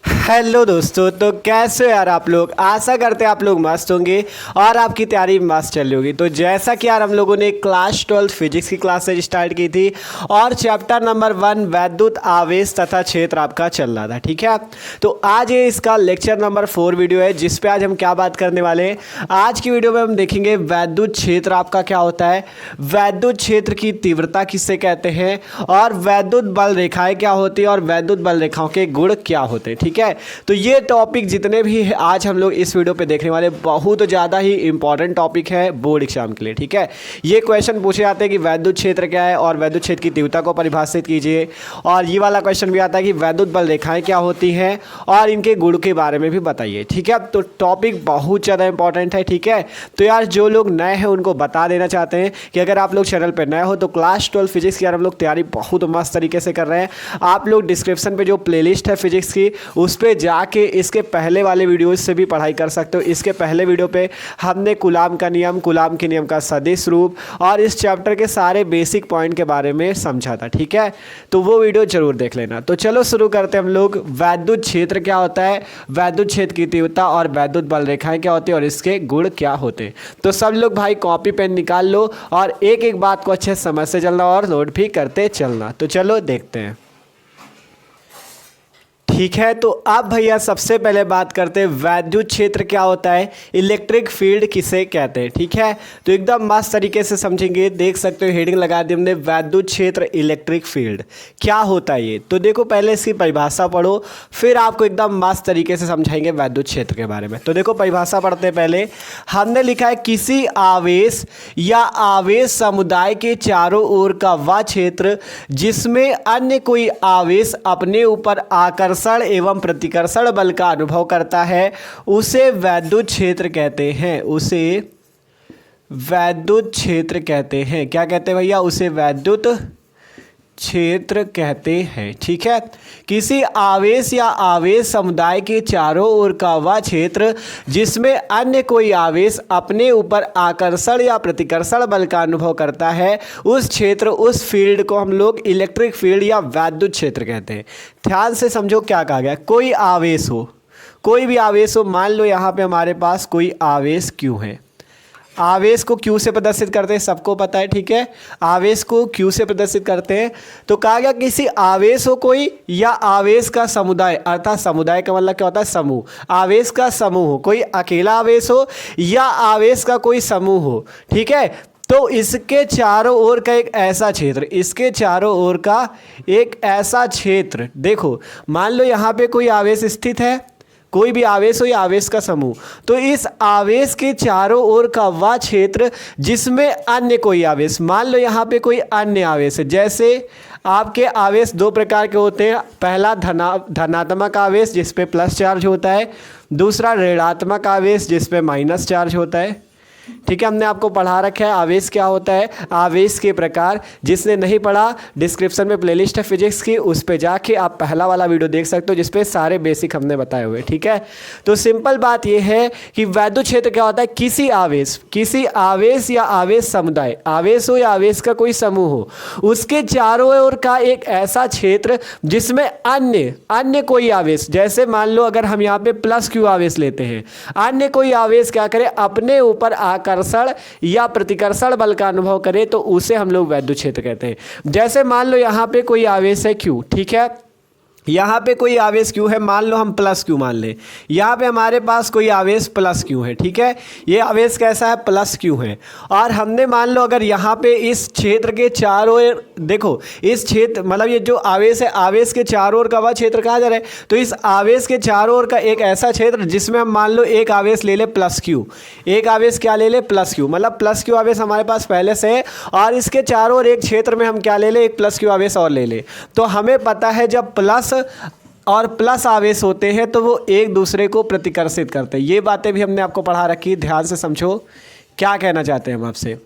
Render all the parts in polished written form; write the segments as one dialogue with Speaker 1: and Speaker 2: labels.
Speaker 1: Hello दोस्तों, तो कैसे हो यार आप लोग। आशा करते हैं आप लोग मस्त होंगे और आपकी तैयारी मस्त चल रही होगी। तो जैसा कि यार हम लोगों ने क्लास 12 फिजिक्स की क्लासेज स्टार्ट की थी और चैप्टर नंबर 1 वैद्युत आवेश तथा क्षेत्र आपका चल रहा था, ठीक है। तो आज ये इसका लेक्चर नंबर 4 वीडियो है, जिस पे आज हम क्या बात करने वाले हैं। आज की वीडियो में हम देखेंगे वैद्युत क्षेत्र आपका क्या होता है, वैद्युत क्षेत्र की तीव्रता किससे कहते हैं, और वैद्युत बल रेखाएं क्या होती है और वैद्युत बल रेखाओं के गुण क्या होते हैं, ठीक है। तो ये टॉपिक जितने भी है आज हम लोग इस वीडियो पे देखने वाले, बहुत ज़्यादा ही इंपॉर्टेंट टॉपिक है बोर्ड एग्जाम के लिए, ठीक है। ये क्वेश्चन पूछे जाते हैं कि वैद्युत क्षेत्र क्या है और वैद्युत क्षेत्र की तीव्रता को परिभाषित कीजिए। और ये वाला क्वेश्चन भी आता है कि वैद्युत बल रेखाएं क्या होती हैं और इनके गुण के बारे में भी बताइए, ठीक है। तो टॉपिक बहुत ज़्यादा इंपॉर्टेंट है, ठीक है। तो यार जो लोग नए हैं उनको बता देना चाहते हैं कि अगर आप लोग चैनल पर नए हो तो क्लास 12 फिजिक्स की यार हम लोग तैयारी बहुत मस्त तरीके से कर रहे हैं। आप लोग डिस्क्रिप्शन पे जो प्लेलिस्ट है फिजिक्स की, उस पे जाके इसके पहले वाले वीडियोस से भी पढ़ाई कर सकते हो। इसके पहले वीडियो पे हमने कूलाम का नियम, कूलाम के नियम का सदिश रूप और इस चैप्टर के सारे बेसिक पॉइंट के बारे में समझा था, ठीक है। तो वो वीडियो जरूर देख लेना। तो चलो शुरू करते हैं हम लोग। वैद्युत क्षेत्र क्या होता है, वैद्युत क्षेत्र की तीव्रता और वैद्युत बल रेखाएं क्या होती है और इसके गुण क्या होते हैं। तो सब लोग भाई कॉपी पेन निकाल लो और एक एक बात को अच्छे समझ से चलना और नोट भी करते चलना। तो चलो देखते हैं, ठीक है। तो अब भैया सबसे पहले बात करते हैं वैद्युत क्षेत्र क्या होता है, इलेक्ट्रिक फील्ड किसे कहते हैं, ठीक है। तो एकदम मस्त तरीके से समझेंगे। देख सकते हो हेडिंग लगा दी हमने, वैद्युत क्षेत्र इलेक्ट्रिक फील्ड क्या होता है ये। तो देखो पहले इसकी परिभाषा पढ़ो, फिर आपको एकदम मस्त तरीके से समझाएंगे वैद्युत क्षेत्र के बारे में। तो देखो परिभाषा पढ़ते हैं। पहले हमने लिखा है किसी आवेश या आवेश समुदाय के चारों ओर का वह क्षेत्र जिसमें अन्य कोई आवेश अपने ऊपर आकर्षण एवं प्रतिकर्षण बल का अनुभव करता है, उसे वैद्युत क्षेत्र कहते हैं। उसे वैद्युत क्षेत्र कहते हैं। क्या कहते हैं भैया, उसे वैद्युत क्षेत्र कहते हैं, ठीक है। किसी आवेश या आवेश समुदाय के चारों ओर का वह क्षेत्र जिसमें अन्य कोई आवेश अपने ऊपर आकर्षण या प्रतिकर्षण बल का अनुभव करता है, उस क्षेत्र, उस फील्ड को हम लोग इलेक्ट्रिक फील्ड या वैद्युत क्षेत्र कहते हैं। ध्यान से समझो क्या कहा गया। कोई आवेश हो, कोई भी आवेश हो, मान लो यहाँ पे हमारे पास कोई आवेश क्यू है। आवेश को क्यू से प्रदर्शित करते हैं, सबको पता है, ठीक है। आवेश को क्यू से प्रदर्शित करते हैं। तो कहा गया किसी आवेश हो कोई या आवेश का समुदाय, अर्थात समुदाय का मतलब क्या होता है, समूह। आवेश का समूह हो, कोई अकेला आवेश हो या आवेश का कोई समूह हो, ठीक है। तो इसके चारों ओर का एक ऐसा क्षेत्र, इसके चारों ओर का एक ऐसा क्षेत्र, देखो मान लो यहाँ पे कोई आवेश स्थित है, कोई भी आवेश हो या आवेश का समूह, तो इस आवेश के चारों ओर का वह क्षेत्र जिसमें अन्य कोई आवेश, मान लो यहाँ पे कोई अन्य आवेश है। जैसे आपके आवेश दो प्रकार के होते हैं, पहला धनात्मक आवेश जिस पे प्लस चार्ज होता है, दूसरा ऋणात्मक आवेश जिस पे माइनस चार्ज होता है, ठीक है। हमने आपको पढ़ा रखा है आवेश क्या होता है, आवेश के प्रकार। जिसने नहीं पढ़ा, डिस्क्रिप्शन में प्लेलिस्ट है फिजिक्स की, उस पे जाके आप पहला वाला वीडियो देख सकते हो जिस पे सारे बेसिक हमने बताए हुए, ठीक है। तो सिंपल बात यह है कि वैद्युत क्षेत्र क्या होता है, किसी आवेश या आवेश समुदाय, आवेश हो या आवेश का कोई समूह हो, उसके चारों ओर का एक ऐसा क्षेत्र जिसमें अन्य कोई आवेश, जैसे मान लो अगर हम यहाँ पे प्लस क्यू आवेश लेते हैं, अन्य कोई आवेश क्या करे, अपने ऊपर आकर्षण या प्रतिकर्षण बल का अनुभव करे, तो उसे हम लोग वैद्युत क्षेत्र कहते हैं। जैसे मान लो यहाँ पे कोई आवेश है क्यू, ठीक है। यहाँ पे कोई आवेश क्यू है, मान लो हम प्लस क्यू मान लें। यहाँ पे हमारे पास कोई आवेश प्लस क्यू है, ठीक है। ये आवेश कैसा है, प्लस क्यू है। और हमने मान लो अगर यहाँ पे इस क्षेत्र के चारों ओर, देखो इस क्षेत्र मतलब ये जो आवेश है, आवेश के चारों ओर का वह क्षेत्र कहा जा रहा है। तो इस आवेश के चारों ओर का एक ऐसा क्षेत्र जिसमें हम मान लो एक आवेश ले ले प्लस क्यू, एक आवेश क्या ले ले, प्लस क्यू, मतलब प्लस क्यू आवेश हमारे पास पहले से है और इसके चारों ओर एक क्षेत्र में हम क्या ले ले, एक प्लस क्यू आवेश और ले ले। तो हमें पता है जब प्लस और प्लस आवेश होते हैं तो वो एक दूसरे को प्रतिकर्षित करते हैं। ये बातें भी हमने आपको पढ़ा रखी, ध्यान से समझो क्या कहना चाहते हैं हम आपसे।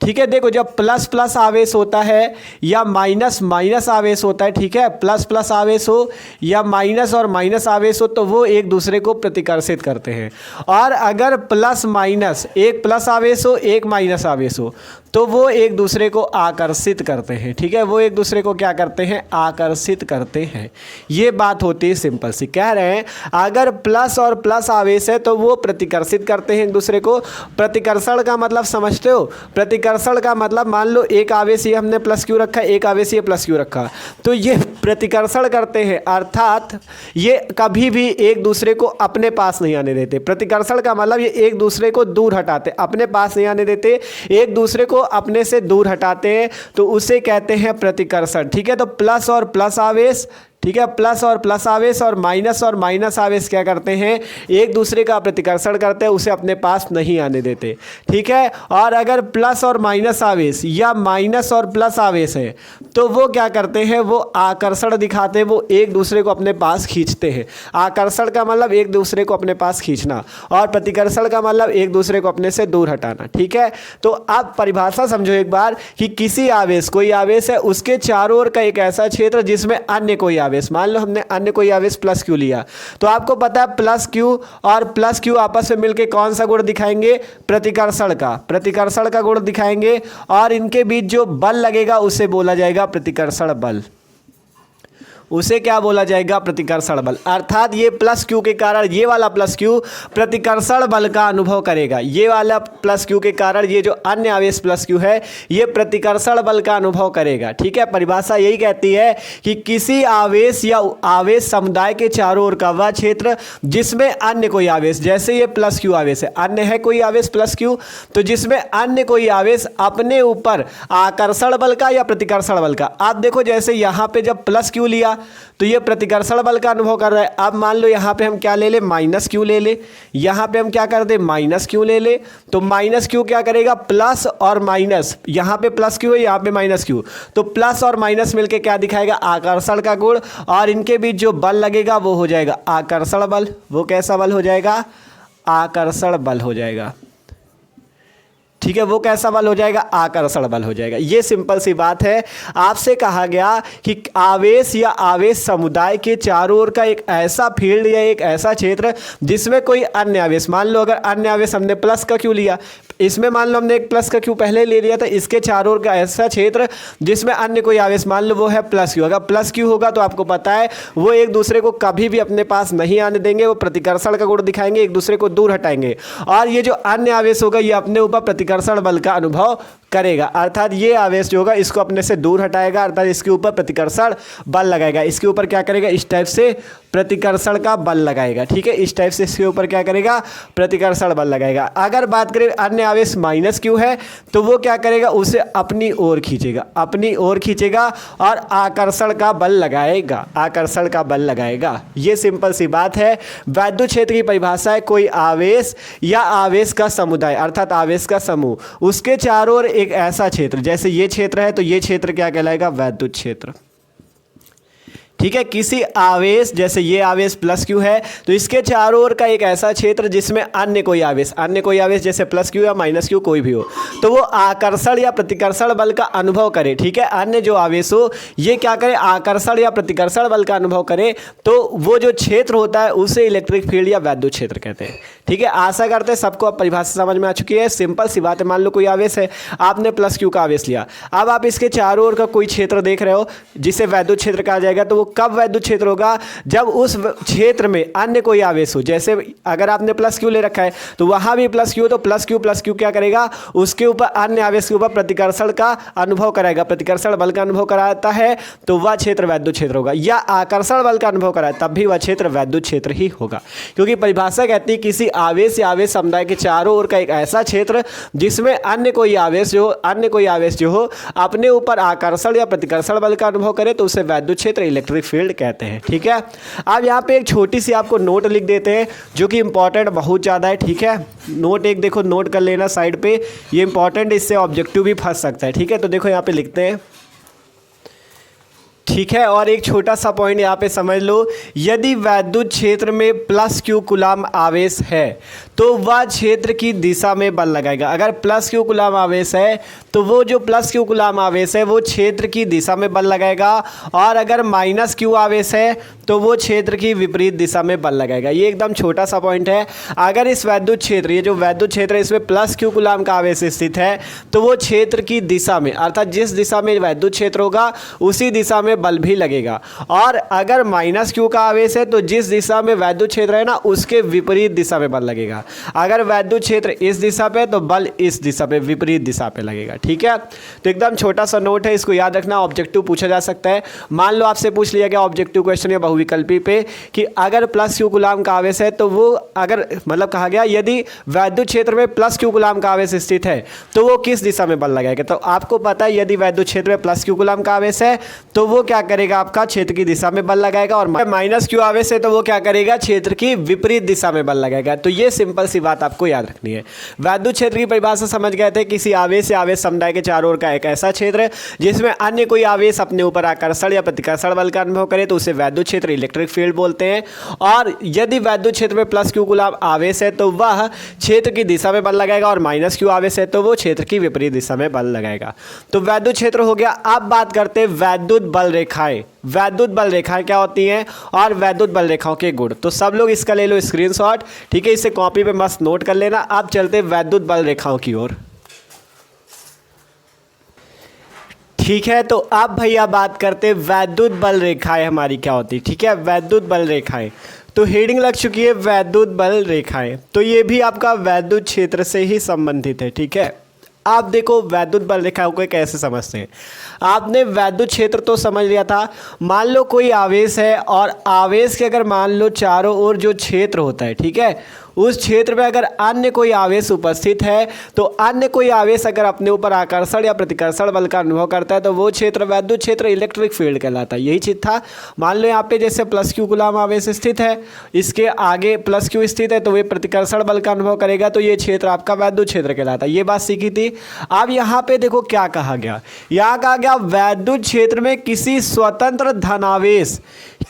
Speaker 1: ठीक है। देखो जब प्लस प्लस आवेश होता है या माइनस माइनस आवेश होता है, ठीक है, प्लस प्लस आवेश हो या माइनस और माइनस आवेश हो तो वो एक दूसरे को प्रतिकर्षित करते हैं। और अगर प्लस माइनस, एक प्लस आवेश हो एक माइनस आवेश हो तो वो एक दूसरे को आकर्षित करते हैं, ठीक है, वो एक दूसरे को क्या करते हैं, आकर्षित करते हैं। ये बात होती है सिंपल सी। कह रहे हैं अगर प्लस और प्लस आवेश है तो वो प्रतिकर्षित करते हैं एक दूसरे को। प्रतिकर्षण का मतलब समझते हो? प्रतिकर्षण का मतलब मान लो एक आवेश ये हमने प्लस क्यू रखा, एक आवेश ये प्लस क्यू रखा, तो ये प्रतिकर्षण करते हैं, अर्थात ये कभी भी एक दूसरे को अपने पास नहीं आने देते। प्रतिकर्षण का मतलब ये एक दूसरे को दूर हटाते, अपने पास नहीं आने देते, एक दूसरे को अपने से दूर हटाते हैं, तो उसे कहते हैं प्रतिकर्षण। ठीक है, तो प्लस और प्लस आवेश, ठीक है, प्लस और प्लस आवेश और माइनस आवेश क्या करते हैं, एक दूसरे का प्रतिकर्षण करते हैं, उसे अपने पास नहीं आने देते। ठीक है, और अगर प्लस और माइनस आवेश या माइनस और प्लस आवेश है तो वो क्या करते हैं, वो आकर्षण दिखाते हैं, वो एक दूसरे को अपने पास खींचते हैं। आकर्षण का मतलब एक दूसरे को अपने पास खींचना और प्रतिकर्षण का मतलब एक दूसरे को अपने से दूर हटाना। ठीक है, तो आप परिभाषा समझो एक बार कि किसी आवेश, कोई आवेश है, उसके चारों ओर का एक ऐसा क्षेत्र जिसमें अन्य कोई आवेश, मान लो हमने अन्य कोई आवेश प्लस क्यू लिया, तो आपको पता है प्लस क्यू और प्लस क्यू आपस में मिलकर कौन सा गुण दिखाएंगे, प्रतिकर्षण का, प्रतिकर्षण का गुण दिखाएंगे, और इनके बीच जो बल लगेगा उसे बोला जाएगा प्रतिकर्षण बल। उसे क्या बोला जाएगा, प्रतिकर्षण बल। अर्थात ये प्लस क्यू के कारण, ये वाला प्लस क्यू प्रतिकर्षण बल का अनुभव करेगा, ये वाला प्लस क्यू के कारण ये जो अन्य आवेश प्लस क्यू है ये प्रतिकर्षण बल का अनुभव करेगा। ठीक है, परिभाषा यही कहती है कि किसी आवेश या आवेश समुदाय के चारों ओर का वह क्षेत्र जिसमें अन्य कोई आवेश, जैसे ये प्लस क्यू आवेश है, अन्य है कोई आवेश प्लस क्यू, तो जिसमें अन्य कोई आवेश अपने ऊपर आकर्षण बल का या प्रतिकर्षण बल का, आप देखो जैसे यहाँ पे जब प्लस क्यू लिया तो ये प्रतिकर्षण बल का अनुभव कर रहा है। अब मान लो यहाँ पे हम क्या ले ले, माइनस क्यू ले ले, यहाँ पे हम क्या कर दे, माइनस क्यू ले ले, तो माइनस क्यू क्या करेगा, प्लस और माइनस, यहाँ पे प्लस क्यू है, यहाँ पे माइनस क्यू, तो प्लस और माइनस मिलके क्या दिखाएगा, आकर्षण का गुण, और इनके बीच जो बल लगेगा वो हो जाएगा आकर्षण बल। वो कैसा बल हो जाएगा, आकर्षण बल हो जाएगा। ठीक है, वो कैसा बल हो जाएगा, आकर्षण बल हो जाएगा। ये सिंपल सी बात है। आपसे कहा गया कि आवेश या आवेश समुदाय के चारों ओर का एक ऐसा फील्ड या एक ऐसा क्षेत्र जिसमें कोई अन्य आवेश, मान लो अगर अन्य आवेश हमने प्लस का क्यू लिया, इसमें मान लो हमने एक प्लस का क्यू पहले ले लिया था, इसके चारों ओर का ऐसा क्षेत्र जिसमें अन्य कोई आवेश, मान लो वो है प्लस क्यू, अगर प्लस क्यू होगा तो आपको पता है वो एक दूसरे को कभी भी अपने पास नहीं आने देंगे, वो प्रतिकर्षण का गुण दिखाएंगे, एक दूसरे को दूर हटाएंगे, और ये जो अन्य आवेश होगा ये अपने ऊपर प्रतिकर्षण बल का अनुभव करेगा, अर्थात ये आवेश जो होगा इसको अपने से दूर हटाएगा, अर्थात इसके ऊपर प्रतिकर्षण बल लगाएगा, इसके ऊपर क्या करेगा, इस टाइप से प्रतिकर्षण का बल लगाएगा। ठीक है, इस टाइप से इसके ऊपर क्या करेगा, प्रतिकर्षण बल लगाएगा। अगर बात करें अन्य आवेश माइनस क्यू है तो वो क्या करेगा, उसे अपनी ओर खींचेगा, अपनी ओर खींचेगा और आकर्षण का बल लगाएगा, आकर्षण का बल लगाएगा। ये सिंपल सी बात है। वैद्युत क्षेत्र की परिभाषा है कोई आवेश या आवेश का समुदाय, अर्थात आवेश का समूह, उसके चारों ओर एक ऐसा क्षेत्र, जैसे ये क्षेत्र है तो ये क्षेत्र क्या कहलाएगा, वैद्युत क्षेत्र। ठीक है, किसी आवेश, जैसे ये आवेश प्लस क्यू है तो इसके चारों ओर का एक ऐसा क्षेत्र जिसमें अन्य कोई आवेश, अन्य कोई आवेश जैसे प्लस क्यू या माइनस क्यू कोई भी हो, तो वो आकर्षण या प्रतिकर्षण बल का अनुभव करे। ठीक है, अन्य जो आवेश हो ये क्या करे, आकर्षण या प्रतिकर्षण बल का अनुभव करे, तो वो जो क्षेत्र होता है उसे इलेक्ट्रिक फील्ड या वैद्युत क्षेत्र कहते हैं। ठीक है, आशा करते हैं सबको अब परिभाषा समझ में आ चुकी है। सिंपल सी बात है, मान लो कोई आवेश है, आपने प्लस क्यू का आवेश लिया, अब आप इसके चारों ओर का कोई क्षेत्र देख रहे हो जिसे वैद्युत क्षेत्र कहा जाएगा, तो वो कब वैद्युत क्षेत्र होगा, जब उस क्षेत्र में अन्य कोई आवेश हो। जैसे अगर आपने प्लस क्यू ले रखा है तो वहां भी प्लस क्यू, तो प्लस क्यू क्या करेगा, उसके ऊपर अन्य आवेश के ऊपर प्रतिकर्षण का अनुभव कराएगा, प्रतिकर्षण बल का अनुभव कराता है तो वह क्षेत्र वैद्युत क्षेत्र होगा, या आकर्षण बल का अनुभव कराए तब भी वह क्षेत्र वैद्युत क्षेत्र ही होगा, क्योंकि परिभाषा कहती है किसी आवेश या आवेश समुदाय के चारों ओर का एक ऐसा क्षेत्र जिसमें अन्य कोई आवेश जो हो अपने ऊपर आकर्षण या प्रतिकर्षण बल का अनुभव करे तो उसे वैद्युत क्षेत्र, इलेक्ट्रिक फील्ड कहते हैं। ठीक है, अब यहाँ पे एक छोटी सी आपको नोट लिख देते हैं जो कि इंपॉर्टेंट बहुत ज़्यादा है। ठीक है, नोट एक देखो नोट कर लेना साइड पे, ये इंपॉर्टेंट, इससे ऑब्जेक्टिव भी फंस सकता है। ठीक है, तो देखो यहाँ पे लिखते हैं। ठीक है। और एक छोटा सा पॉइंट यहाँ पे समझ लो, यदि वैद्युत क्षेत्र में प्लस क्यू कूलाम आवेश है तो वह क्षेत्र की दिशा में बल लगाएगा। अगर प्लस क्यू कूलाम आवेश है तो वो जो प्लस क्यू कूलाम आवेश है वो क्षेत्र की दिशा में बल लगाएगा, और अगर माइनस क्यू आवेश है तो वो क्षेत्र की विपरीत दिशा में बल लगाएगा। ये एकदम छोटा सा पॉइंट है। अगर इस वैद्युत क्षेत्र, ये जो वैद्युत क्षेत्र है इसमें प्लस क्यू कूलाम का आवेश स्थित है तो वो क्षेत्र की दिशा में, अर्थात जिस दिशा में वैद्युत क्षेत्र होगा उसी दिशा में बल भी लगेगा। और अगर माइनस क्यू का आवेश है तो जिस दिशा में वैद्युत क्षेत्र है ना उसके विपरीत दिशा में बल लगेगा। अगर वैद्युत क्षेत्र इस दिशा पे तो बल इस दिशा पे, विपरीत दिशा पे लगेगा। ठीक है, तो एकदम छोटा सा नोट है, इसको याद रखना। ऑब्जेक्टिव पूछा जा सकता है। मान लो आपसे पूछ लिया गया ऑब्जेक्टिव क्वेश्चन या बहुविकल्पी पे कि अगर प्लस क्यू कूलाम का आवेश है तो वो, अगर मतलब कहा गया यदि वैद्युत क्षेत्र में प्लस क्यू कूलाम का आवेश स्थित है तो वो किस दिशा में बल लगाएगा। तो आपको पता है यदि वैद्युत क्षेत्र में प्लस क्यू कूलाम का आवेश है तो वो क्या करेगा, आपका क्षेत्र की दिशा में बल लगाएगा, और माइनस क्यू आवेश है तो वो क्या करेगा, क्षेत्र की विपरीत दिशा में बल लगाएगा। तो ये सिंपल सी बात आपको याद रखनी है। वैद्युत क्षेत्र की परिभाषा समझ गए थे, किसी आवेश या आवेश समुदाय के चारों ओर का एक ऐसा क्षेत्र जिसमें अन्य कोई आवेश अपने ऊपर आकर्षण या प्रतिकर्षण बल का अनुभव करे तो उसे वैद्युत क्षेत्र, इलेक्ट्रिक फील्ड बोलते हैं। और यदि वैद्युत क्षेत्र में प्लस क्यू कूलाम आवेश है तो वह क्षेत्र की दिशा में बल लगाएगा, और माइनस क्यू आवेश है तो वो क्षेत्र की विपरीत दिशा में बल लगाएगा। तो वैद्युत क्षेत्र हो गया। अब बात करते हैं वैद्युत बल रेखाएं। वैद्युत बल रेखाएं क्या होती हैं और वैद्युत बल रेखाओं के गुण। तो सब लोग इसका ले लो स्क्रीनशॉट, ठीक है, इसे कॉपी पे मस्त नोट कर लेना। अब चलते हैं वैद्युत बल रेखाओं की ओर। ठीक है, तो अब भैया बात करते हैं वैद्युत बल रेखाएं हमारी क्या होती है। ठीक है, वैद्युत बल रेखाएं, तो हेडिंग लग चुकी है वैद्युत बल रेखाएं। तो ये भी आपका वैद्युत क्षेत्र से ही संबंधित है। ठीक है, आप देखो वैद्युत बल रेखाओं को कैसे समझते हैं। आपने वैद्युत क्षेत्र तो समझ लिया था। मान लो कोई आवेश है और आवेश के अगर मान लो चारों ओर जो क्षेत्र होता है, ठीक है, उस क्षेत्र में अगर अन्य कोई आवेश उपस्थित है तो अन्य कोई आवेश अगर अपने ऊपर आकर्षण या प्रतिकर्षण बल का अनुभव करता है तो वो क्षेत्र वैद्युत क्षेत्र, इलेक्ट्रिक फील्ड कहलाता है। यही चीज़ था। मान लो यहाँ पे जैसे प्लस क्यू कूलाम आवेश स्थित है, इसके आगे प्लस क्यू स्थित है तो वे प्रतिकर्षण बल का अनुभव करेगा, तो ये क्षेत्र आपका वैद्युत क्षेत्र कहलाता है। ये बात सीखी थी। अब यहाँ पे देखो क्या कहा गया, यहाँ कहा गया वैद्युत क्षेत्र में किसी स्वतंत्र धनावेश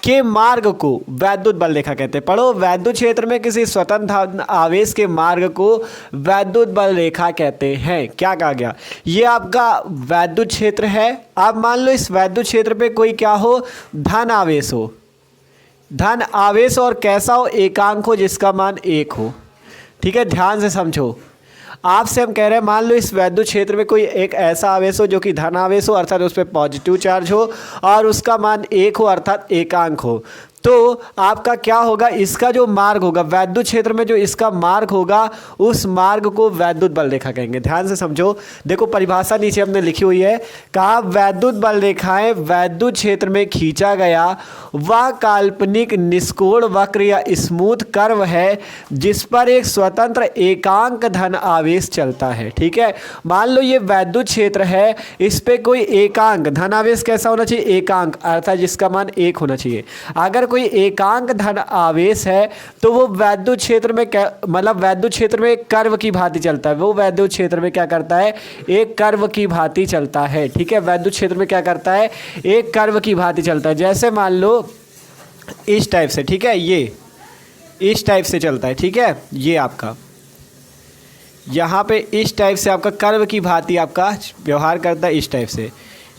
Speaker 1: के मार्ग को वैद्युत बल रेखा कहते हैं। पढ़ो, वैद्युत क्षेत्र में किसी स्वतंत्र आवेश के मार्ग को वैद्युत बल रेखा कहते हैं। क्या कहा गया, ये आपका वैद्युत क्षेत्र है। अब मान लो इस वैद्युत क्षेत्र पे कोई क्या हो, धन आवेश हो, धन आवेश, और कैसा हो, एकांक हो जिसका मान 1 हो। ठीक है, ध्यान से समझो। आपसे हम कह रहे हैं मान लो इस वैद्युत क्षेत्र में कोई एक ऐसा आवेश हो जो कि धन आवेश हो, अर्थात उस पर पॉजिटिव चार्ज हो, और उसका मान 1 हो, अर्थात एकांक हो। तो आपका क्या होगा, इसका जो मार्ग होगा वैद्युत क्षेत्र में, जो इसका मार्ग होगा उस मार्ग को वैद्युत बल रेखा कहेंगे। ध्यान से समझो। देखो परिभाषा नीचे हमने लिखी हुई है, कहा वैद्युत बल रेखाएं वैद्युत क्षेत्र में खींचा गया वह काल्पनिक निष्कोण वक्र या स्मूथ कर्व है जिस पर एक स्वतंत्र एकांक धन आवेश चलता है। ठीक है, मान लो ये वैद्युत क्षेत्र है, इस पे कोई एकांक धन आवेश कैसा होना चाहिए, एकांक, अर्थात जिसका मान 1 होना चाहिए। अगर कोई एकांक धन आवेश है तो वो वैद्युत क्षेत्र में मतलब वैद्युत क्षेत्र में एक कर्व की भांति चलता है। वो वैद्युत क्षेत्र में क्या करता है, एक कर्व की भांति चलता है। ठीक है, वैद्युत क्षेत्र में क्या करता है, एक कर्व की भांति चलता है। जैसे मान लो इस टाइप से, ठीक है, ये इस टाइप से चलता है। ठीक है, ये आपका यहाँ पे इस टाइप से आपका कर्व की भांति आपका व्यवहार करता है, इस टाइप से।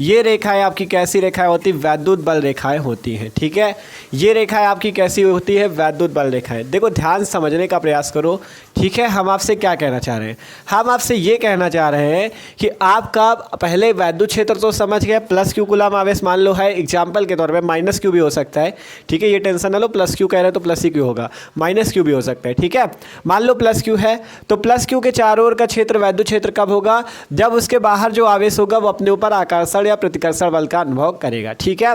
Speaker 1: ये रेखाएं आपकी कैसी रेखाएं होती, वैद्युत बल रेखाएं होती हैं। ठीक है, ये रेखाएं आपकी कैसी होती है, वैद्युत बल रेखाएं। देखो ध्यान समझने का प्रयास करो। ठीक है, हम आपसे क्या कहना चाह रहे हैं, हम आपसे ये कहना चाह रहे हैं कि आपका पहले वैद्युत क्षेत्र तो समझ गया, प्लस क्यू कूलाम आवेश मान लो है, एग्जाम्पल के तौर पर माइनस क्यू भी हो सकता है। ठीक है, ये टेंशन ना लो, प्लस क्यू कह रहे हैं तो प्लस ही क्यू होगा, माइनस क्यू भी हो सकता है। ठीक है, मान लो प्लस क्यू है तो प्लस क्यू के चारों ओर का क्षेत्र वैद्युत क्षेत्र कब होगा, जब उसके बाहर जो आवेश होगा वो अपने ऊपर आकर्षण या प्रतिकर्षण बल का अनुभव करेगा। ठीक है,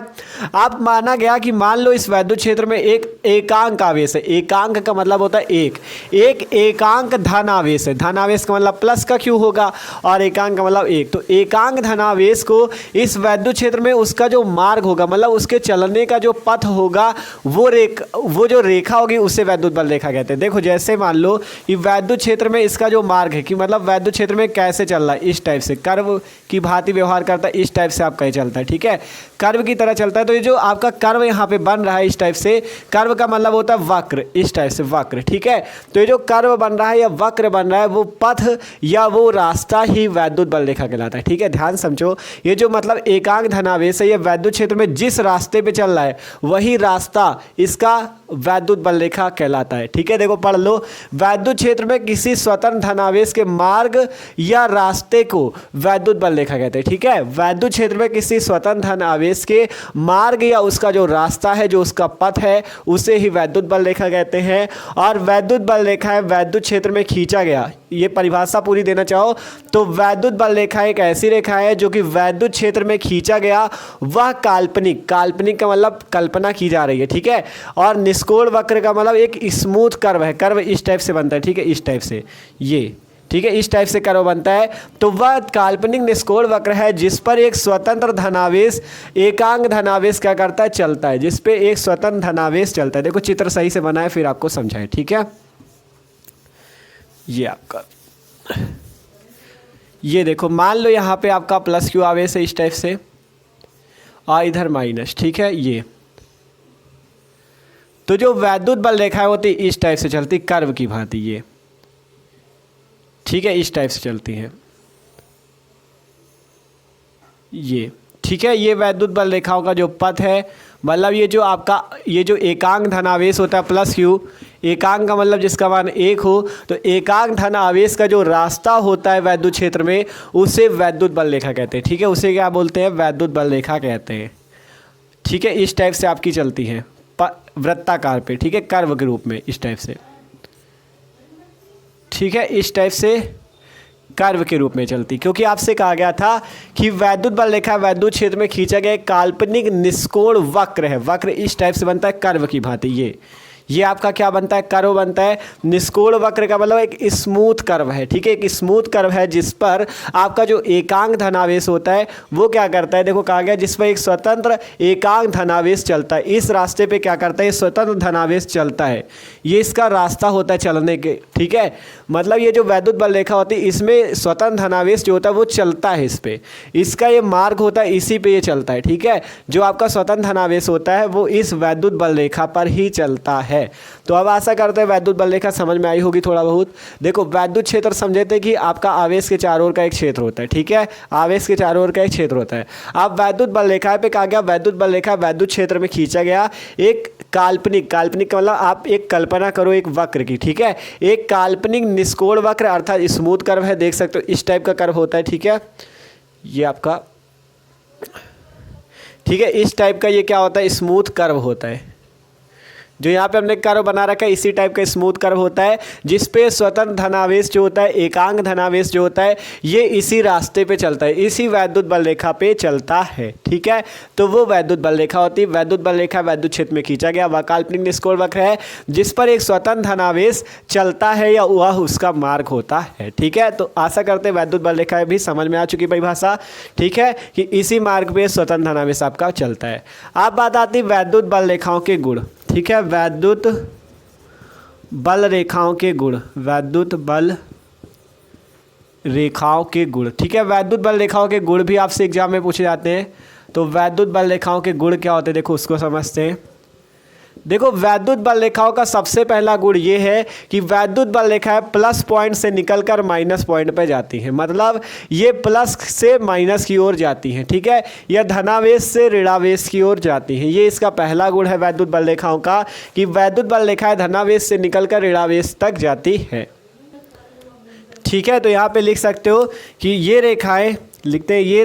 Speaker 1: अब माना गया कि मान लो इस वैद्युत क्षेत्र में एक एकांक आवेश है। एकांक का मतलब होता है एक एकांक धन आवेश है। धन आवेश का मतलब प्लस का क्यू होगा और एकांक का मतलब 1। तो एकांक धन आवेश को इस वैद्युत क्षेत्र में उसका जो मार्ग होगा, मतलब उसके चलने का जो पथ होगा, वो जो रेखा होगी उसे वैद्युत बल रेखा कहते हैं। देखो जैसे मान लो कि वैद्युत क्षेत्र में इसका जो मार्ग है कि मतलब वैद्युत क्षेत्र में कैसे चल रहा है, इस टाइप से कर्व की भांति व्यवहार करता है, इस टाइप से आपका ये चलता है, ठीक है, कर्व की तरह चलता है। तो ये जो आपका कर्व यहाँ पे बन रहा है इस टाइप से, कर्व का मतलब होता है वक्र, इस टाइप से वक्र, ठीक है। तो ये जो कर्व बन रहा है या वक्र बन रहा है वो पथ या वो रास्ता ही वैद्युत बल रेखा कहलाता है, ठीक है। ध्यान समझो, ये जो मतलब एकांक धनावेश है ये वैद्युत क्षेत्र में जिस रास्ते पे चल रहा है वही रास्ता इसका वैद्युत बल रेखा कहलाता है, ठीक है। देखो पढ़ लो, वैद्युत क्षेत्र में किसी स्वतंत्र धनावेश के मार्ग या रास्ते को वैद्युत बल रेखा कहते हैं, ठीक है। वैद्युत क्षेत्र में किसी स्वतंत्र धनावेश के मार्ग या उसका जो रास्ता है, जो उसका पथ है, उसे ही वैद्युत बल रेखा कहते हैं। और वैद्युत बल रेखा है वैद्युत क्षेत्र में खींचा गया, ये परिभाषा पूरी देना चाहो तो वैद्युत बल रेखा एक ऐसी रेखा है जो कि वैद्युत क्षेत्र में खींचा गया वह काल्पनिक, काल्पनिक का मतलब कल्पना की जा रही है, ठीक है। और निष्कोण वक्र का मतलब एक स्मूथ कर्व है, कर्व इस टाइप से बनता है, ठीक है, इस टाइप से ये, ठीक है, इस टाइप से कर्व बनता है। तो वह काल्पनिक निष्कोण वक्र है जिस पर एक स्वतंत्र धनावेश एकांक धनावेश क्या करता है, चलता है, जिस पे एक स्वतंत्र धनावेश चलता है। देखो चित्र सही से बनाए फिर आपको समझाए, ठीक है। ये आपका, ये देखो मान लो यहाँ पे आपका प्लस क्यू आवेश है इस टाइप से और इधर माइनस, ठीक है। ये तो जो वैद्युत बल रेखा होती है इस टाइप से चलती, कर्व की भांति ये, ठीक है, इस टाइप से चलती है ये, ठीक है। ये वैद्युत बल रेखाओं का जो पथ है, मतलब ये जो आपका ये जो एकांक धनावेश होता है प्लस क्यू, एकांक का मतलब जिसका मान 1 हो, तो एकांक धनावेश का जो रास्ता होता है वैद्युत क्षेत्र में उसे वैद्युत बल रेखा कहते हैं, ठीक है। उसे क्या बोलते हैं, वैद्युत बल रेखा कहते हैं, ठीक है। इस टाइप से आपकी चलती है वृत्ताकार पे, ठीक है, कर्व के रूप में इस टाइप से, ठीक है, इस टाइप से कर्व के रूप में चलती, क्योंकि आपसे कहा गया था कि वैद्युत बल रेखा वैद्युत क्षेत्र में खींचा गया एक काल्पनिक निष्कोण वक्र है, वक्र इस टाइप से बनता है कर्व की भांति, ये आपका क्या बनता है, कर्व बनता है। निष्कोण वक्र का मतलब एक स्मूथ कर्व है, ठीक है, एक स्मूथ कर्व है जिस पर आपका जो एकांक धनावेश होता है वो क्या करता है, देखो कहा गया जिस पर एक स्वतंत्र एकांक धनावेश चलता है, इस रास्ते पे क्या करता है, स्वतंत्र धनावेश चलता है, ये इसका रास्ता होता है चलने के, ठीक है। मतलब ये जो वैद्युत बल रेखा होती है इसमें स्वतंत्र धनावेश जो होता है वो चलता है इस पे, इसका ये मार्ग होता है, इसी पे ये चलता है, ठीक है। जो आपका स्वतंत्र धनावेश होता है वो इस वैद्युत बल रेखा पर ही चलता है। तो अब आशा करते हैं वैद्युत बल रेखा समझ में आई होगी थोड़ा बहुत। देखो वैद्युत क्षेत्र समझे थे कि आपका आवेश के चारों ओर का एक क्षेत्र होता है, ठीक है, आवेश के चारों ओर का एक क्षेत्र होता है। अब वैद्युत बल रेखा पे कहा गया वैद्युत बल रेखा वैद्युत क्षेत्र में खींचा गया एक काल्पनिक, काल्पनिक का मतलब आप एक कल्पना करो एक वक्र की, ठीक है, एक काल्पनिक निष्कोण वक्र अर्थात स्मूथ कर्व है, देख सकते हो इस टाइप का कर्व होता है, ठीक है, ये आपका, ठीक है, इस टाइप का ये क्या होता है, स्मूथ कर्व होता है। जो यहाँ पे हमने कर्व बना रखा है इसी टाइप का स्मूथ कर्व होता है जिस पे स्वतंत्र धनावेश जो होता है एकांक धनावेश जो होता है ये इसी रास्ते पे चलता है, इसी वैद्युत बल रेखा पे चलता है, ठीक है। तो वो वैद्युत बल रेखा होती है, वैद्युत बल रेखा वैद्युत क्षेत्र में खींचा गया वह काल्पनिक निष्कोण वक्र है जिस पर एक स्वतंत्र धनावेश चलता है या वह उसका मार्ग होता है, ठीक है। तो आशा करते हैं वैद्युत बल रेखा भी समझ में आ चुकी परिभाषा, ठीक है, कि इसी मार्ग पे स्वतंत्र धनावेश आपका चलता है। अब बात आती है वैद्युत बल रेखाओं के गुण, ठीक है, वैद्युत बल रेखाओं के गुण, वैद्युत बल रेखाओं के गुण, ठीक है। वैद्युत बल रेखाओं के गुण भी आपसे एग्जाम में पूछे जाते हैं। तो वैद्युत बल रेखाओं के गुण क्या होते हैं, देखो उसको समझते हैं। देखो वैद्युत बल रेखाओं का सबसे पहला गुण ये है कि वैद्युत बल रेखाएं प्लस पॉइंट से निकलकर माइनस पॉइंट पे जाती हैं, मतलब ये प्लस से माइनस की ओर जाती हैं, ठीक है, या धनावेश से ऋणावेश की ओर जाती हैं। ये इसका पहला गुण है वैद्युत बल रेखाओं का कि वैद्युत बल रेखाएं धनावेश से निकलकर ऋणावेश तक जाती है, ठीक है। तो यहाँ पे लिख सकते हो कि ये रेखाएं, लिखते हैं ये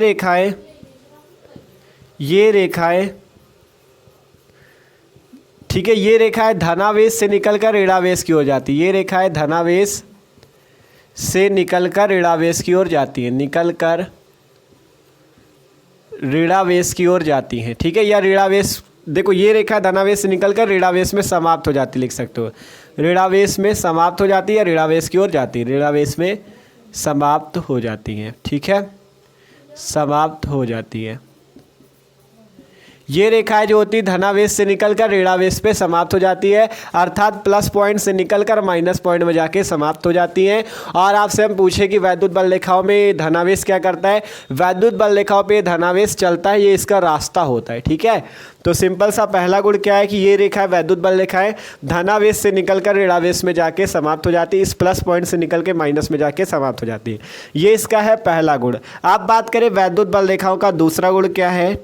Speaker 1: रेखाएं, ठीक है, ये रेखाएं धनावेश से निकलकर ऋणावेश की ओर जाती है, ये रेखाएं धनावेश से निकलकर ऋणावेश की ओर जाती है, निकलकर ऋणावेश की ओर जाती हैं, ठीक है, या ऋणावेश, देखो ये रेखा धनावेश से निकलकर ऋणावेश में समाप्त हो जाती, लिख सकते हो ऋणावेश में समाप्त हो जाती है, ऋणावेश की ओर जाती है, ऋणावेश में समाप्त हो जाती हैं, ठीक है, समाप्त हो जाती है। ये रेखाएं जो होती है धनावेश से निकलकर ऋणावेश पे समाप्त हो जाती है, अर्थात प्लस पॉइंट से निकलकर माइनस पॉइंट में जाके समाप्त हो जाती हैं। और आपसे हम पूछे कि वैद्युत बल रेखाओं में धनावेश क्या करता है, वैद्युत बल रेखाओं पे धनावेश चलता है, ये इसका रास्ता होता है। ठीक है, तो सिंपल सा पहला गुण क्या है कि ये रेखा है वैद्युत बल रेखाएं धनावेश से निकलकर ऋणावेश में जाके समाप्त हो जाती है, इस प्लस पॉइंट से निकल के माइनस में जाके समाप्त हो जाती है। ये इसका है पहला गुण। अब बात करें वैद्युत बल रेखाओं का दूसरा गुण क्या है।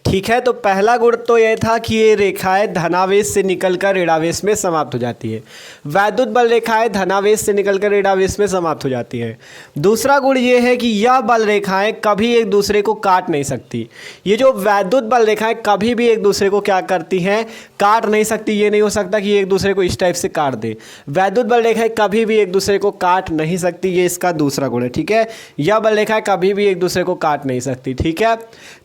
Speaker 1: ठीक है, तो पहला गुण तो यह था कि ये रेखाएं धनावेश से निकलकर ऋणावेश में समाप्त हो जाती है। वैद्युत बल रेखाएं धनावेश से निकलकर ऋणावेश में समाप्त हो जाती है। दूसरा गुण ये है कि यह बल रेखाएं कभी एक दूसरे को काट नहीं सकती। ये जो वैद्युत बल रेखाएं कभी भी एक दूसरे को क्या करती हैं, काट नहीं सकती। ये नहीं हो सकता कि एक दूसरे को इस टाइप से काट दे। वैद्युत बल रेखाएं कभी भी एक दूसरे को काट नहीं सकती, ये इसका दूसरा गुण है। ठीक है, यह बल रेखाएं कभी भी एक दूसरे को काट नहीं सकती। ठीक है,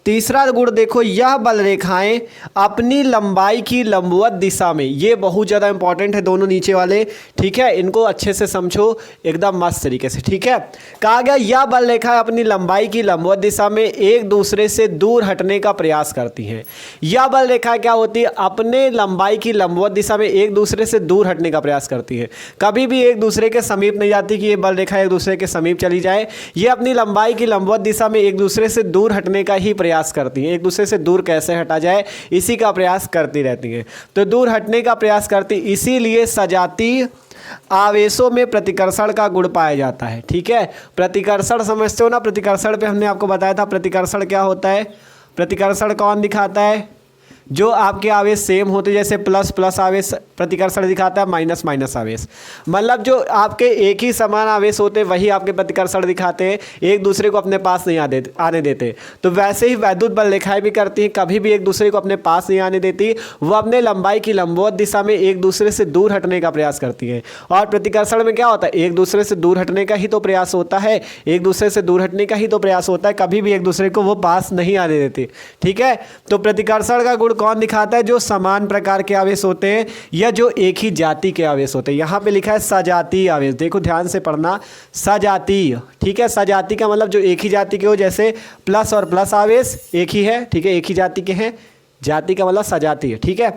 Speaker 1: तीसरा गुण देखो, यह बल रेखाएं अपनी लंबाई की लंबवत दिशा में, ये बहुत ज़्यादा इंपॉर्टेंट है दोनों नीचे वाले। ठीक है, इनको अच्छे से समझो एकदम मस्त तरीके से। ठीक है, कहा गया यह बल रेखाएं अपनी लंबाई की लंबवत दिशा में एक दूसरे से दूर हटने का प्रयास करती हैं। यह बल रेखा क्या होती है, अपने लंबाई की लंबवत दिशा में एक दूसरे से दूर हटने का प्रयास करती है। कभी भी एक दूसरे के समीप नहीं जाती कि ये बल रेखा एक दूसरे के समीप चली जाए। ये अपनी लंबाई की लंबवत दिशा में एक दूसरे से दूर हटने का ही प्रयास करती हैं। एक दूसरे से दूर कैसे हटा जाए, इसी का प्रयास करती रहती हैं। तो दूर हटने का प्रयास करती, इसीलिए सजातीय आवेशों में प्रतिकर्षण का गुण पाया जाता है। ठीक है, प्रतिकर्षण समझते हो ना, प्रतिकर्षण पे हमने आपको बताया था प्रतिकर्षण क्या होता है। प्रतिकर्षण कौन दिखाता है, जो आपके आवेश सेम होते, जैसे प्लस प्लस आवेश प्रतिकर्षण दिखाता है, माइनस माइनस आवेश, मतलब जो आपके एक ही समान आवेश होते वही आपके प्रतिकर्षण दिखाते हैं, एक दूसरे को अपने पास नहीं आने देते। तो वैसे ही वैद्युत बल रेखाएं भी करती हैं, कभी भी एक दूसरे को अपने पास नहीं आने देती, वो अपने लंबाई की लंबवत दिशा में एक दूसरे से दूर हटने का प्रयास करती हैं। और प्रतिकर्षण में क्या होता है, एक दूसरे से दूर हटने का ही तो प्रयास होता है, एक दूसरे से दूर हटने का ही तो प्रयास होता है, कभी भी एक दूसरे को वो पास नहीं आने देते। ठीक है, तो प्रतिकर्षण का गुण कौन दिखाता है, जो समान प्रकार के आवेश होते हैं या जो एक ही जाति के आवेश होते हैं। यहां पे लिखा है सजातीय आवेश, देखो ध्यान से पढ़ना, सजातीय। ठीक है, सजाति का मतलब जो एक ही जाति के हो, जैसे प्लस और प्लस आवेश एक ही है। ठीक है, एक ही जाति के हैं, जाति का मतलब सजाती है। ठीक है,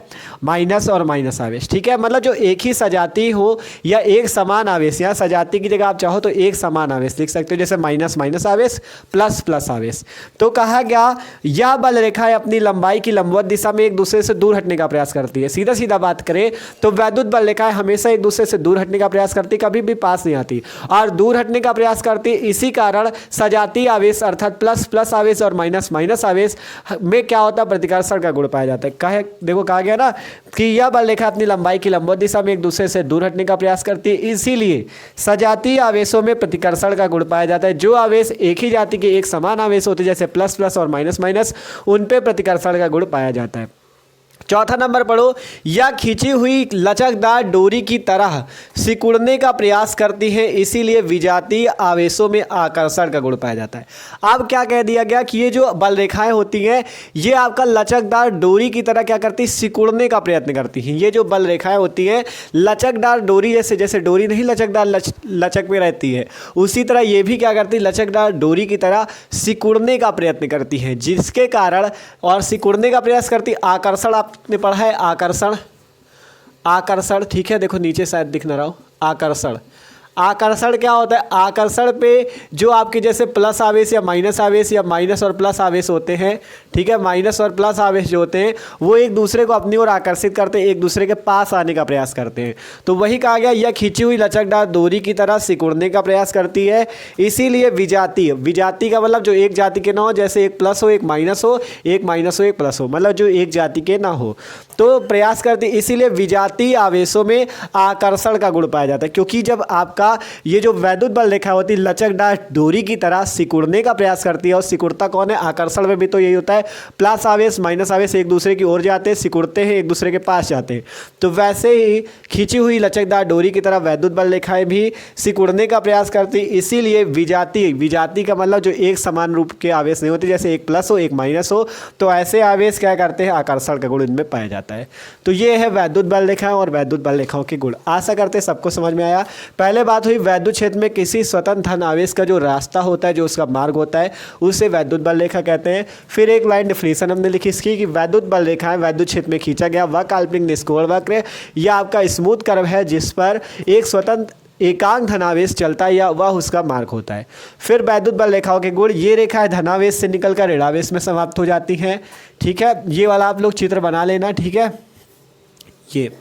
Speaker 1: माइनस और माइनस आवेश। ठीक है, मतलब जो एक ही सजाती हो या एक समान आवेश, या सजाती की जगह आप चाहो तो एक समान आवेश लिख सकते हो, जैसे माइनस माइनस आवेश, प्लस प्लस आवेश। तो कहा गया यह बल रेखाएं अपनी लंबाई की लंबवत दिशा में एक दूसरे से दूर हटने का प्रयास करती है। सीधा सीधा बात करें तो वैद्युत बल रेखाएं हमेशा एक दूसरे से दूर हटने का प्रयास करती, कभी भी पास नहीं आती, और दूर हटने का प्रयास करती। इसी कारण सजातीय आवेश अर्थात प्लस प्लस आवेश और माइनस माइनस आवेश में क्या होता है, प्रतिकर्षण गुण पाया जाता है। कहे देखो कहा गया ना कि यह बल रेखा अपनी लंबाई की लंबवत दिशा में एक दूसरे से दूर हटने का प्रयास करती है, इसीलिए सजातीय आवेशों में प्रतिकर्षण का गुण पाया जाता है। जो आवेश एक ही जाति के एक समान आवेश होते जैसे प्लस प्लस और माइनस माइनस, उन पे प्रतिकर्षण का गुण पाया जाता है। चौथा नंबर पढ़ो, यह खींची हुई लचकदार डोरी की तरह सिकुड़ने का प्रयास करती है, इसीलिए विजातीय आवेशों में आकर्षण का गुण पाया जाता है। अब क्या कह दिया गया कि ये जो बल रेखाएं होती हैं ये आपका लचकदार डोरी की तरह क्या करती, सिकुड़ने का प्रयत्न करती हैं। ये जो बल रेखाएं होती हैं लचकदार डोरी, जैसे जैसे डोरी नहीं लचकदार लचक में रहती है, उसी तरह ये भी क्या करती, लचकदार डोरी की तरह सिकुड़ने का प्रयत्न करती हैं, जिसके कारण, और सिकुड़ने का प्रयास करती, आकर्षण आपने पढ़ा है, आकर्षण, आकर्षण। ठीक है, देखो नीचे शायद दिख ना रहा हो, आकर्षण। आकर्षण क्या होता है, आकर्षण पे जो आपके जैसे प्लस आवेश या माइनस और प्लस आवेश होते हैं। ठीक है, माइनस और प्लस आवेश जो होते हैं वो एक दूसरे को अपनी ओर आकर्षित करते हैं, एक दूसरे के पास आने का प्रयास करते हैं। तो वही कहा गया यह खींची हुई लचकदार डोरी की तरह सिकुड़ने का प्रयास करती है, इसीलिए विजातीय, विजाति का मतलब जो एक जाति के ना हो, जैसे एक प्लस हो एक माइनस हो, एक माइनस हो एक प्लस हो, मतलब जो एक जाति के ना हो, तो प्रयास करती, इसीलिए विजातीय आवेशों में आकर्षण का गुण पाया जाता है। क्योंकि जब आपका ये जो वैद्युत बल रेखा होती है लचकदार डोरी की तरह सिकुड़ने का प्रयास करती है, और सिकुड़ता कौन है, आकर्षण में भी तो यही होता है, प्लस आवेश माइनस आवेश एक दूसरे की ओर जाते हैं, सिकुड़ते हैं, एक दूसरे के पास जाते हैं। तो वैसे ही खींची हुई लचकदार डोरी की तरह वैद्युत बल रेखाएं भी सिकुड़ने का प्रयास करती, इसीलिए विजातीय, विजाति का मतलब जो एक समान रूप के आवेश नहीं होते, जैसे एक प्लस हो एक माइनस हो, तो ऐसे आवेश क्या करते हैं, आकर्षण का गुण इनमें पाया जाता है। तो ये है वैद्युत बल रेखाएं और वैद्युत बल रेखाओं के गुण। आशा करते सबको समझ में आया। पहले बात बात हुई वैद्युत क्षेत्र में किसी स्वतंत्र धन आवेश का जो रास्ता होता है, जो उसका मार्ग होता है, उसे वैद्युत बल रेखा कहते हैं। फिर एक लाइन डिफिनेशन हमने लिखी इसकी कि वैद्युत बल रेखाएं वैद्युत क्षेत्र में खींचा गया वह काल्पनिक निष्कोण वक्र या आपका स्मूथ कर्व है जिस पर एक स्वतंत्र एकांक धनावेश चलता है या वह उसका मार्ग होता है। फिर वैद्युत बल रेखाओं के गुण, ये रेखाएं धनावेश से निकलकर ऋणावेश में समाप्त हो जाती हैं। ठीक है, ये वाला आप लोग चित्र बना लेना। ठीक है, ये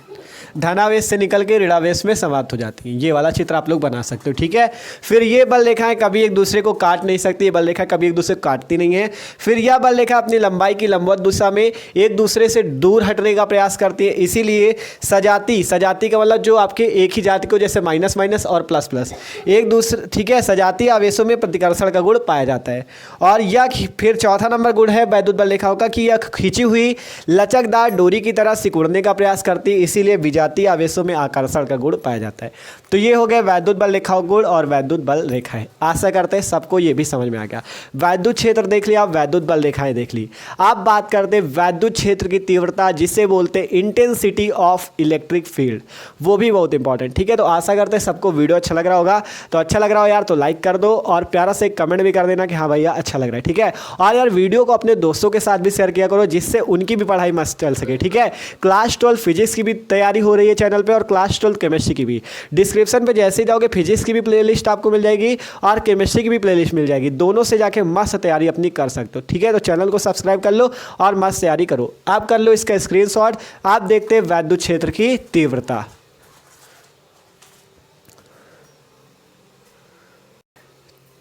Speaker 1: धनावेश से निकल के ऋणावेश में समाप्त हो जाती हैं, ये वाला चित्र आप लोग बना सकते हो। ठीक है, फिर ये बल रेखाएं कभी एक दूसरे को काट नहीं सकती, ये बल रेखा कभी एक दूसरे को काटती नहीं है। फिर यह बल रेखा अपनी लंबाई की लंबवत दिशा में एक दूसरे से दूर हटने का प्रयास करती है, इसीलिए सजाती का मतलब जो आपके एक ही जाति को, जैसे माइनस माइनस और प्लस प्लस एक दूसरे, ठीक है, सजातीय आवेशों में प्रतिकर्षण का गुण पाया जाता है। और यह फिर चौथा नंबर गुण है वैद्युत बल रेखाओं का कि यह खींची हुई लचकदार डोरी की तरह सिकुड़ने का प्रयास करती है, इसीलिए विजातीय आवेशों में आकर्षण का गुण पाया जाता है। तो ये हो गए वैद्युत बल रेखाओं गुण और वैद्युत बल रेखाएं। आशा करते हैं सबको ये भी समझ में आ गया। वैद्युत क्षेत्र देख लिया, वैद्युत बल रेखाएं देख ली। अब बात करते हैं वैद्युत क्षेत्र की तीव्रता, जिसे बोलते हैं इंटेंसिटी ऑफ इलेक्ट्रिक फील्ड, वो भी बहुत इंपॉर्टेंट। ठीक है, तो आशा करते हैं सबको वीडियो अच्छा लग रहा होगा। तो अच्छा लग रहा हो यार तो लाइक कर दो और प्यारा से कमेंट भी कर देना कि हाँ भैया अच्छा लग रहा है। ठीक है, और यार वीडियो को अपने दोस्तों के साथ भी शेयर किया करो, जिससे उनकी भी पढ़ाई मस्त चल सके। ठीक है, क्लास 12 फिजिक्स की भी तैयारी हो रही है चैनल पे और क्लास 12 केमिस्ट्री की भी। डिस्क्रिप्शन पे जैसे ही जाओगे फिजिक्स की भी प्लेलिस्ट आपको मिल जाएगी और केमिस्ट्री की भी प्लेलिस्ट मिल जाएगी, दोनों से जाके मस्त तैयारी अपनी कर सकते हो। ठीक है, तो चैनल को सब्सक्राइब कर लो और मस्त तैयारी करो। आप कर लो इसका स्क्रीनशॉट। आप देखते हैं वैद्युत क्षेत्र की तीव्रता।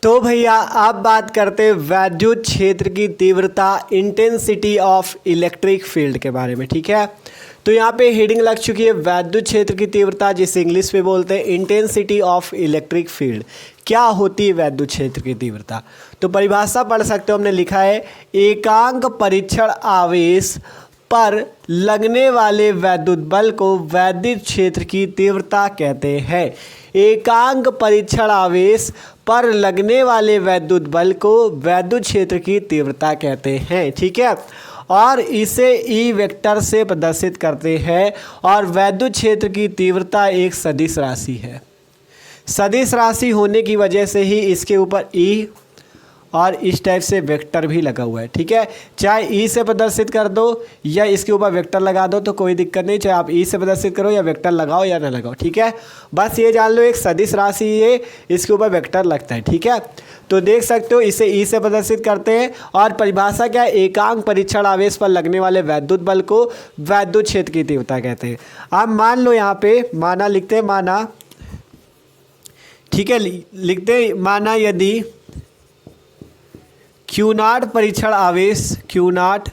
Speaker 1: तो भैया अब बात करते हैं वैद्युत क्षेत्र की तीव्रता, इंटेंसिटी ऑफ इलेक्ट्रिक फील्ड के बारे में। ठीक है, तो यहाँ पे हेडिंग लग चुकी है वैद्युत क्षेत्र की तीव्रता, जिसे इंग्लिश में बोलते हैं इंटेंसिटी ऑफ इलेक्ट्रिक फील्ड। क्या होती है वैद्युत क्षेत्र की तीव्रता? तो परिभाषा पढ़ सकते हो, हमने लिखा है एकांक परीक्षण आवेश पर लगने वाले वैद्युत बल को वैद्युत क्षेत्र की तीव्रता कहते हैं। एकांक परीक्षण आवेश पर लगने वाले वैद्युत बल को वैद्युत क्षेत्र की तीव्रता कहते हैं। ठीक है, और इसे ई वेक्टर से प्रदर्शित करते हैं। और वैद्युत क्षेत्र की तीव्रता एक सदिश राशि है। सदिश राशि होने की वजह से ही इसके ऊपर ई और इस टाइप से वेक्टर भी लगा हुआ है। ठीक है, चाहे ई से प्रदर्शित कर दो या इसके ऊपर वेक्टर लगा दो तो कोई दिक्कत नहीं, चाहे आप ई से प्रदर्शित करो या वेक्टर लगाओ या ना लगाओ। ठीक है, बस ये जान लो एक सदिश राशि ये, इसके ऊपर वेक्टर लगता है। ठीक है, तो देख सकते हो इसे ई से प्रदर्शित करते हैं। और परिभाषा क्या है? एकांक परीक्षण आवेश पर लगने वाले वैद्युत बल को वैद्युत क्षेत्र की तीव्रता कहते हैं। अब मान लो यहाँ पे माना लिखते हैं, माना, ठीक है, लिखते हैं माना यदि Q0 परीक्षण आवेश, Q0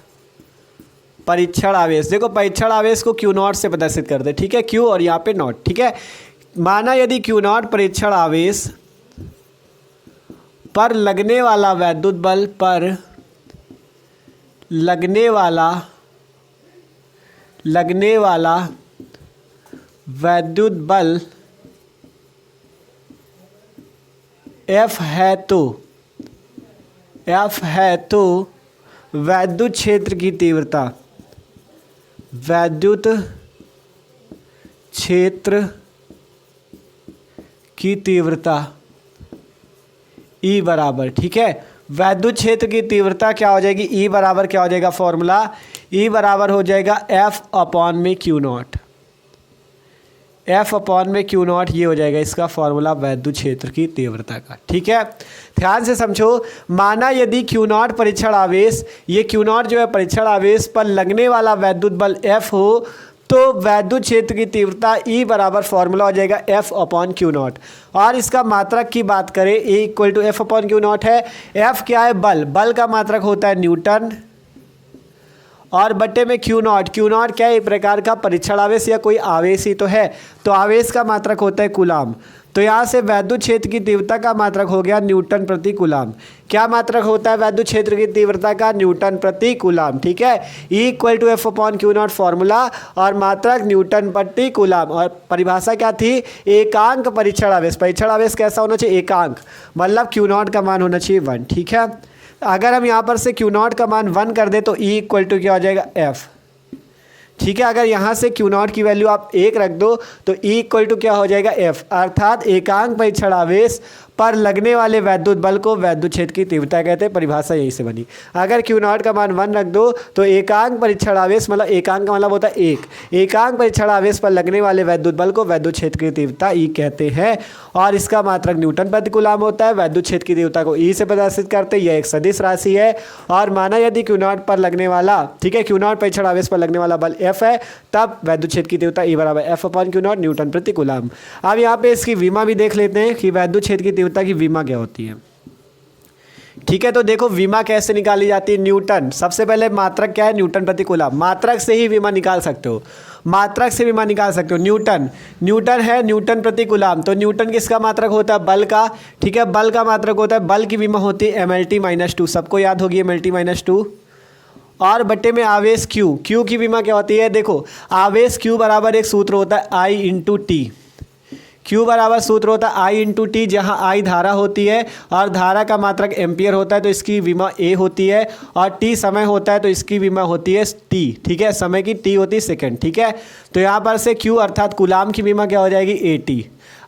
Speaker 1: परीक्षण आवेश, देखो परीक्षण आवेश को Q0 से प्रदर्शित करते हैं। ठीक है, Q और यहाँ पे नॉट। ठीक है, माना यदि Q0 परीक्षण आवेश पर लगने वाला वैद्युत बल, पर लगने वाला वैद्युत बल F है तो वैद्युत क्षेत्र की तीव्रता, वैद्युत क्षेत्र की तीव्रता E बराबर, ठीक है, वैद्युत क्षेत्र की तीव्रता क्या हो जाएगी? E बराबर क्या हो जाएगा फॉर्मूला? E बराबर हो जाएगा F अपॉन में Q0। F अपॉन में Q0 ये हो जाएगा इसका फॉर्मूला वैद्युत क्षेत्र की तीव्रता का। ठीक है, ध्यान से समझो। माना यदि Q0 परीक्षण आवेश, ये Q0 जो है परीक्षण आवेश पर लगने वाला वैद्युत बल F हो तो वैद्युत क्षेत्र की तीव्रता E बराबर फॉर्मूला हो जाएगा F अपॉन Q0। और इसका मात्रक की बात करें, E equal to F upon Q0 है। F क्या है? बल का मात्रक होता है न्यूटन और बट्टे में Q0। Q0 क्या है? एक प्रकार का परीक्षण आवेश या कोई आवेश ही तो है, तो आवेश का मात्रक होता है कूलाम। तो यहाँ से वैद्युत क्षेत्र की तीव्रता का मात्रक हो गया न्यूटन प्रति कूलाम। क्या मात्रक होता है वैद्युत क्षेत्र की तीव्रता का? न्यूटन प्रति कूलाम। ठीक है, E equal to F upon Q0 formula और मात्रक न्यूटन प्रति कूलाम। और परिभाषा क्या थी? एकांक परीक्षण आवेश। परीक्षण आवेश कैसा होना चाहिए? एकांक, मतलब Q0 का मान होना चाहिए 1। ठीक है, अगर हम यहाँ पर से Q0 का मान 1 कर दे तो E इक्वल टू क्या हो जाएगा? F। ठीक है। अगर यहाँ से क्यू नॉट की वैल्यू आप 1 रख दो तो ई इक्वल टू क्या हो जाएगा एफ, अर्थात एकांक परीक्षण आवेश पर लगने वाले वैद्युत बल को वैद्युत क्षेत्र की तीव्रता कहते हैं। परिभाषा यहीं से बनी। अगर क्यू नॉट का मान 1 रख दो तो एकांक परीक्षण आवेश, मतलब एकांक का मतलब होता है 1, एकांक परीक्षण आवेश पर लगने वाले वैद्युत बल को वैद्युत क्षेत्र की तीव्रता ई कहते हैं और इसका मात्रक न्यूटन प्रति कूलम होता है। वैद्युत क्षेत्र की तीव्रता को ई से प्रदर्शित करते हैं। यह एक सदिश राशि है और माना यदि क्यू नॉट पर लगने वाला, ठीक है, क्यू नॉट परीक्षण आवेश पर लगने वाला बल एफ है, तब वैद्युत क्षेत्र की तीव्रता ई बराबर F upon Q not Newton प्रति कूलम। अब यहाँ पे इसकी विमा भी देख लेते हैं कि वैद्युत क्षेत्र की तीव्रता की विमा क्या होती है। ठीक है, तो देखो विमा कैसे निकाली जाती है। न्यूटन, सबसे पहले मात्रक क्या है, न्यूटन प्रति कूलम। मात्रक से ही विमा निकाल सकते हो, मात्रक से विमा निकाल सकते हो। न्यूटन है न्यूटन प्रति कूलम, तो न्यूटन किसका मात्रक होता है, बल का। ठीक है, बल का मात्रक होता है, बल की विमा होती है mlt-2, सबको याद होगी mlt-2। और बट्टे में आवेश Q की विमा क्या होती है, देखो आवेश Q बराबर एक सूत्र होता है I इंटू टी। Q बराबर सूत्र होता है I इंटू टी, जहाँ I धारा होती है और धारा का मात्रक एम्पियर होता है तो इसकी विमा A होती है, और T समय होता है तो इसकी विमा होती है T। ठीक है, समय की T होती है सेकंड। ठीक है, तो यहाँ पर से Q अर्थात कूलाम की विमा क्या हो जाएगी, AT।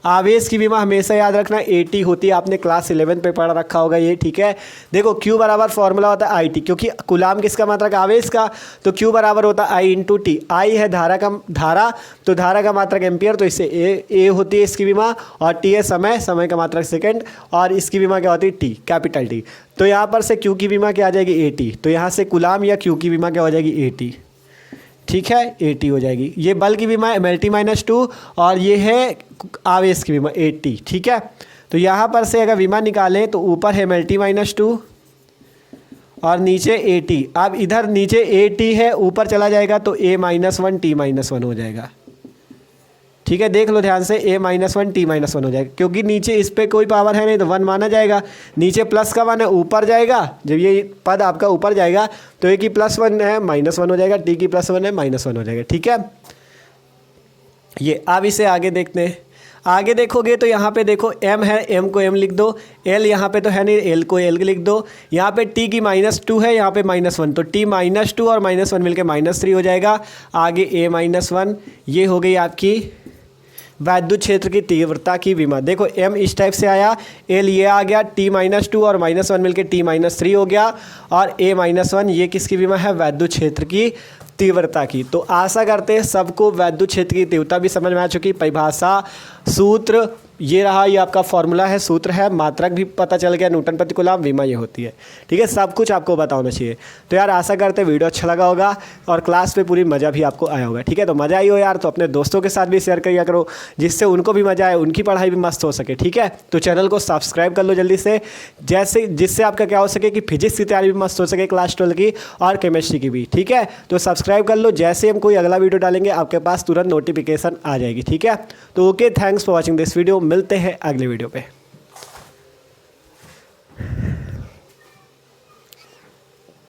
Speaker 1: आवेश की विमा हमेशा याद रखना AT होती है, आपने क्लास 11 पे पढ़ा रखा होगा ये। ठीक है, देखो Q बराबर फॉर्मूला होता है IT, क्योंकि कूलाम किसका मात्रक, आवेश का, तो Q बराबर होता है I इंटू टी। I है धारा तो धारा का मात्रक एम्पियर, तो इससे A होती है इसकी विमा, और T है समय का मात्रक सेकंड, और इसकी विमा क्या होती है T, कैपिटल T। तो यहाँ पर से Q की विमा क्या आ जाएगी, AT। तो यहाँ से कूलाम या Q की विमा क्या हो जाएगी, AT। ठीक है, AT हो जाएगी। ये बल की विमा है mlt-2 और ये है आवेश की विमा AT। ठीक है, तो यहाँ पर से अगर विमा निकालें तो ऊपर है mlt-2 और नीचे AT। अब इधर नीचे AT है, ऊपर चला जाएगा तो A-1 T-1 हो जाएगा। ठीक है, देख लो ध्यान से, A-1 T-1 हो जाएगा, क्योंकि नीचे इस पर कोई पावर है नहीं तो 1 माना जाएगा। नीचे प्लस का 1 है, ऊपर जाएगा, जब ये पद आपका ऊपर जाएगा तो A की +1 है -1 हो जाएगा, T की +1 है -1 हो जाएगा। ठीक है, ये अब इसे आगे देखते हैं। आगे देखोगे तो यहाँ पे देखो M है, M को M लिख दो, L यहाँ पे तो है नहीं, L को L लिख दो। यहाँ पे T की -2 है, यहाँ पे -1, तो T -2 और -1 मिलके -3 हो जाएगा। आगे A-1, ये हो गई आपकी वैद्युत क्षेत्र की तीव्रता की विमा। देखो M इस टाइप से आया, L ये आ गया, T-2 और -1 मिलके T-3 हो गया, और A-1 ये किसकी विमा है, वैद्युत क्षेत्र की तीव्रता की। तो आशा करते हैं सबको वैद्युत क्षेत्र की तीव्रता भी समझ में आ चुकी। परिभाषा, सूत्र ये रहा, ये आपका फॉर्मूला है, सूत्र है, मात्रक भी पता चल गया, न्यूटन प्रति कूलम, विमा ये होती है। ठीक है, सब कुछ आपको पता होना चाहिए। तो यार आशा करते हैं वीडियो अच्छा लगा होगा और क्लास पे पूरी मज़ा भी आपको आया होगा। ठीक है, तो मज़ा आई हो यार तो अपने दोस्तों के साथ भी शेयर करिया करो, जिससे उनको भी मज़ा आए, उनकी पढ़ाई भी मस्त हो सके। ठीक है, तो चैनल को सब्सक्राइब कर लो जल्दी से, जिससे आपका क्या हो सके कि फिजिक्स की तैयारी भी मस्त हो सके, क्लास 12 की और केमिस्ट्री की भी। ठीक है, तो सब्सक्राइब कर लो, जैसे हम कोई अगला वीडियो डालेंगे आपके पास तुरंत नोटिफिकेशन आ जाएगी। ठीक है, तो okay, thanks for watching this video. मिलते हैं अगले वीडियो पे।